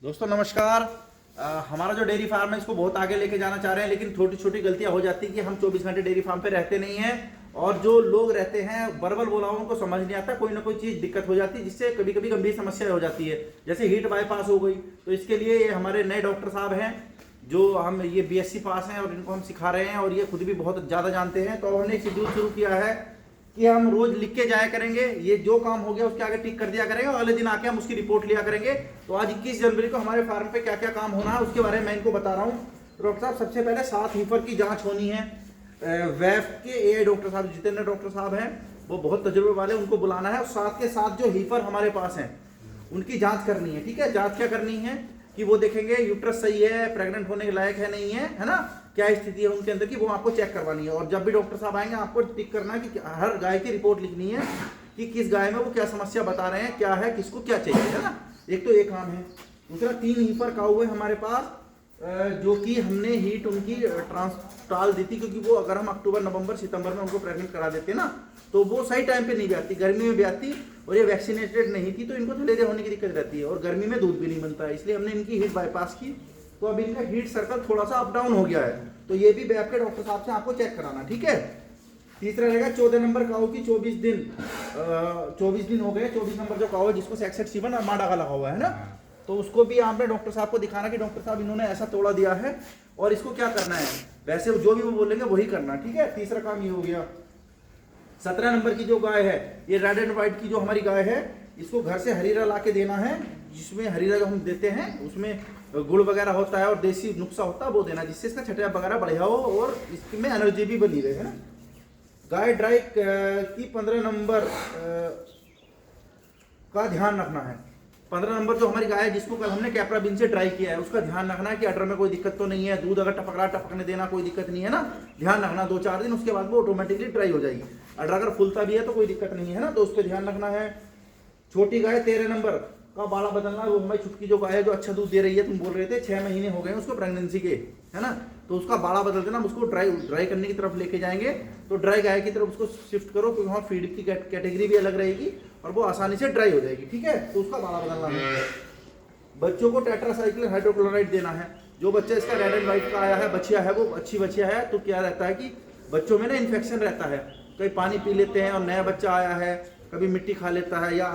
दोस्तों नमस्कार। हमारा जो डेयरी फार्म है इसको बहुत आगे लेके जाना चाह रहे हैं, लेकिन छोटी छोटी गलतियां हो जाती है कि हम 24 घंटे डेयरी फार्म पे रहते नहीं हैं और जो लोग रहते हैं बरबल बोला उनको समझ नहीं आता, कोई ना कोई चीज़ दिक्कत हो जाती है जिससे कभी कभी गंभीर समस्या हो जाती है, जैसे हीट बाईपास हो गई। तो इसके लिए ये हमारे नए डॉक्टर साहब हैं जो हम ये बीएससी पास हैं और इनको हम सिखा रहे हैं और ये खुद भी बहुत ज़्यादा जानते हैं। तो हमने एक शेड्यूल शुरू किया है कि हम रोज लिख के जाया करेंगे, ये जो काम हो गया उसके आगे टिक कर दिया करेंगे और अगले दिन आके हम उसकी रिपोर्ट लिया करेंगे। तो आज 21 जनवरी को हमारे फार्म पे क्या क्या काम होना है उसके बारे में मैं इनको बता रहा हूँ। डॉक्टर साहब सबसे पहले 7 हीफर की जांच होनी है। वैफ के एआई डॉक्टर साहब जितेंद्र डॉक्टर साहब हैं वो बहुत तजुर्बे वाले, उनको बुलाना है और साथ के साथ जो हीफर हमारे पास हैं उनकी जाँच करनी है। ठीक है, जाँच क्या करनी है कि वो देखेंगे यूट्रस सही है, प्रेग्नेंट होने के लायक है नहीं है ना, क्या स्थिति है उनके अंदर की, वो आपको चेक करवानी है। और जब भी डॉक्टर साहब आएंगे आपको टिक करना है कि हर गाय की रिपोर्ट लिखनी है कि किस गाय में वो क्या समस्या बता रहे हैं, क्या है, किसको क्या चाहिए, है ना। एक तो ये काम है। दूसरा 3 हीफर काऊ है हमारे पास जो कि हमने हीट उनकी टाल दी थी, क्योंकि वो अगर हम अक्टूबर नवंबर सितंबर में उनको प्रेग्नेंट करा देते ना तो वो सही टाइम पे नहीं ब्याती, गर्मी में ब्याती और ये वैक्सीनेटेड नहीं थी तो इनको थलेरिया होने की दिक्कत रहती है और गर्मी में दूध भी नहीं बनता है, इसलिए हमने इनकी हीट बाईपास की। तो अब इनका हीट सर्कल थोड़ा सा अप डाउन हो गया है, तो ये भी बैक के डॉक्टर साहब से आपको चेक कराना। ठीक है। तीसरा रहेगा 14 नंबर काऊ की 24 दिन हो गए। 24 नंबर जो काऊ है जिसको सेक्सेट सीवन और माडा का लगा हुआ है ना, तो उसको भी आपने डॉक्टर साहब को दिखाना कि डॉक्टर साहब इन्होंने ऐसा तोड़ा दिया है और इसको क्या करना है, वैसे जो भी वो बोलेंगे वही करना। ठीक है, तीसरा काम ये हो गया। 17 नंबर की जो गाय है ये रेड एंड व्हाइट की जो हमारी गाय है, इसको घर से हरीरा ला के देना है, जिसमें हरीरा जो हम देते हैं उसमें गुड़ वगैरह होता है और देसी नुस्खा होता है वो देना, जिससे इसका छठिया वगैरह बढ़िया हो और इसमें एनर्जी भी बनी रहे, है ना। गाय ड्राई की 15 नंबर का ध्यान रखना है। 15 नंबर जो हमारी गाय है जिसको कल हमने कैप्राबिन से ड्राई किया है उसका ध्यान रखना है कि अडर में कोई दिक्कत तो नहीं है, दूध अगर टपक रहा टपकने देना, कोई दिक्कत नहीं है ना, ध्यान रखना। 2-4 दिन उसके बाद वो ऑटोमेटिकली ड्राई हो जाएगी। अडर अगर फुलता भी है तो कोई दिक्कत नहीं है ना, तो उस पर ध्यान रखना है। छोटी गाय 13 नंबर का बाड़ा बदलना, वो हमारी छुटकी जो गाय है जो अच्छा दूध दे रही है, तुम बोल रहे थे 6 महीने हो गए उसको प्रेगनेंसी के, है ना, तो उसका बाड़ा बदल देना, उसको ड्राई करने की तरफ लेके जाएंगे तो ड्राई गाय की तरफ उसको शिफ्ट करो, क्योंकि वहाँ फीड की कैटेगरी भी अलग रहेगी और वो आसानी से ड्राई हो जाएगी। ठीक है, तो उसका बाड़ा बदलना है। बच्चों को टेट्रासाइक्लिन हाइड्रोक्लोराइड देना है। जो बच्चा इसका रेड एंड व्हाइट का आया है, बच्चिया है, वो अच्छी बच्चिया है, तो क्या रहता है कि बच्चों में ना इन्फेक्शन रहता है, कहीं पानी पी लेते हैं और नया बच्चा आया है, कभी मिट्टी खा लेता है या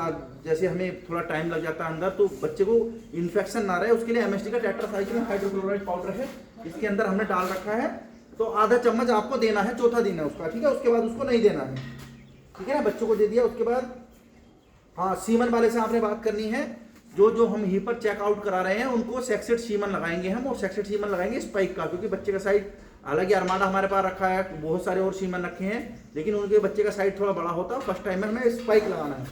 जैसे हमें थोड़ा टाइम लग जाता है अंदर, तो बच्चे को इन्फेक्शन ना रहे उसके लिए एमएसटी का टेट्रासाइक्लिन हाइड्रोक्लोराइड पाउडर है, इसके अंदर हमने डाल रखा है, तो आधा चम्मच आपको देना है, चौथा दिन है उसका। ठीक है, उसके बाद उसको नहीं देना है। ठीक है ना, बच्चों को दे दिया। उसके बाद हाँ, सीमन वाले से आपने बात करनी है। जो हम हीपर चेकआउट करा रहे हैं उनको सेक्सेट सीमन लगाएंगे हम, और सेक्सेट सीमन लगाएंगे स्पाइक का, क्योंकि बच्चे का साइड हालांकि अरमाडा हमारे पास रखा है, बहुत सारे और सीमन रखे हैं, लेकिन उनके बच्चे का साइड थोड़ा बड़ा होता है, फर्स्ट टाइम में हमें स्पाइक लगाना है।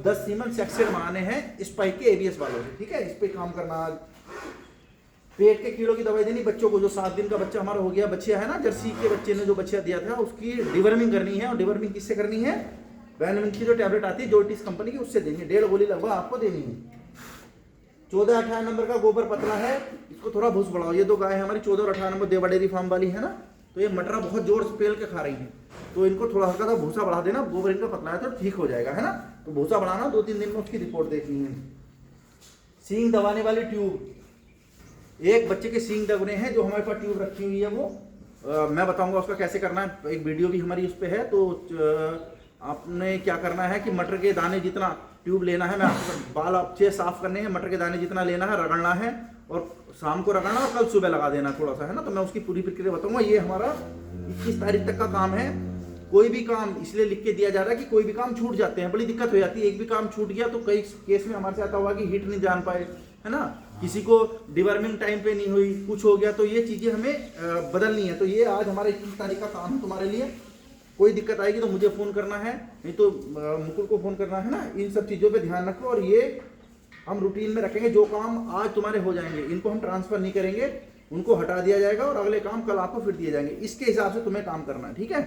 10 सीमन सेक्सेट मंगाने हैं स्पाइक के एबीएस वालों से। ठीक है, इस पर काम करना। आज पेट के कीड़ों की दवाई देनी बच्चों को। जो 7 दिन का बच्चा हमारा हो गया, बच्चिया है ना, जर्सी के बच्चे ने जो बच्चा दिया था उसकी डिवर्मिंग करनी है। और डिवर्मिंग किससे करनी है, वैनमिन की जो टैबलेट आती है जोटिस कंपनी की, उससे देंगे। 1.5 गोली लगभग आपको देनी है। 14-18 नंबर का गोबर पतला है, इसको थोड़ा भूस बढ़ाओ। ये 2 गाय हमारी 14 और 18 नंबर देवा डेयरी फार्म वाली है ना, तो ये मटरा बहुत जोर से पेल के खा रही है, तो इनको थोड़ा हल्का सा भूसा बढ़ा देना। गोबर इनका पतला है तो ठीक हो जाएगा, है ना, तो भूसा बढ़ाना। 2-3 दिन में उसकी रिपोर्ट देखनी है। सींग दबाने वाली ट्यूब, एक बच्चे के सींग दबने हैं, जो हमारे पास ट्यूब रखी हुई है वो मैं बताऊंगा उसका कैसे करना है, एक वीडियो भी हमारी उस पर है। तो आपने क्या करना है कि मटर के दाने जितना ट्यूब लेना है, मैं आपको बाल अच्छे साफ करने हैं, मटर के दाने जितना लेना है, रगड़ना है और शाम को रगड़ना और कल सुबह लगा देना थोड़ा सा, है ना। तो मैं उसकी पूरी प्रक्रिया बताऊंगा। ये हमारा 21 तारीख तक का काम है। कोई भी काम इसलिए लिख के दिया जा रहा है कि कोई भी काम छूट जाते हैं, बड़ी दिक्कत हो जाती है। एक भी काम छूट गया तो कई केस में हमारे साथ हुआ कि हीट नहीं जान पाए, है ना, किसी को डिवर्मिंग टाइम पे नहीं हुई, कुछ हो गया, तो ये चीजें हमें बदलनी है। तो ये आज हमारा 21 तारीख का काम है तुम्हारे लिए। कोई दिक्कत आएगी तो मुझे फ़ोन करना है, नहीं तो मुकुल को फ़ोन करना है ना। इन सब चीज़ों पे ध्यान रखो और ये हम रूटीन में रखेंगे। जो काम आज तुम्हारे हो जाएंगे इनको हम ट्रांसफ़र नहीं करेंगे, उनको हटा दिया जाएगा और अगले काम कल आपको फिर दिए जाएंगे। इसके हिसाब से तुम्हें काम करना है, ठीक है,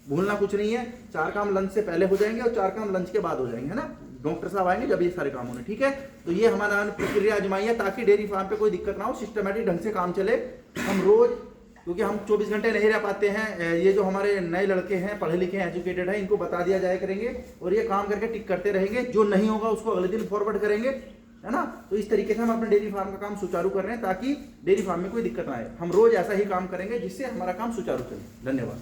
भूलना कुछ नहीं है। 4 काम लंच से पहले हो जाएंगे और 4 काम लंच के बाद हो जाएंगे, है ना। डॉक्टर साहब आएंगे जब ये सारे काम होने, ठीक है। तो ये हमारा प्रक्रिया आजमाई है ताकि डेयरी फार्म पे कोई दिक्कत ना हो, सिस्टमेटिक ढंग से काम चले। हम रोज, क्योंकि हम 24 घंटे नहीं रह पाते हैं, ये जो हमारे नए लड़के हैं, पढ़े लिखे हैं, एजुकेटेड हैं, इनको बता दिया जाया करेंगे और ये काम करके टिक करते रहेंगे। जो नहीं होगा उसको अगले दिन फॉरवर्ड करेंगे, है ना। तो इस तरीके से हम अपने डेयरी फार्म का काम सुचारू कर रहे हैं ताकि डेयरी फार्म में कोई दिक्कत ना आए। हम रोज ऐसा ही काम करेंगे जिससे हमारा काम सुचारू चले। धन्यवाद।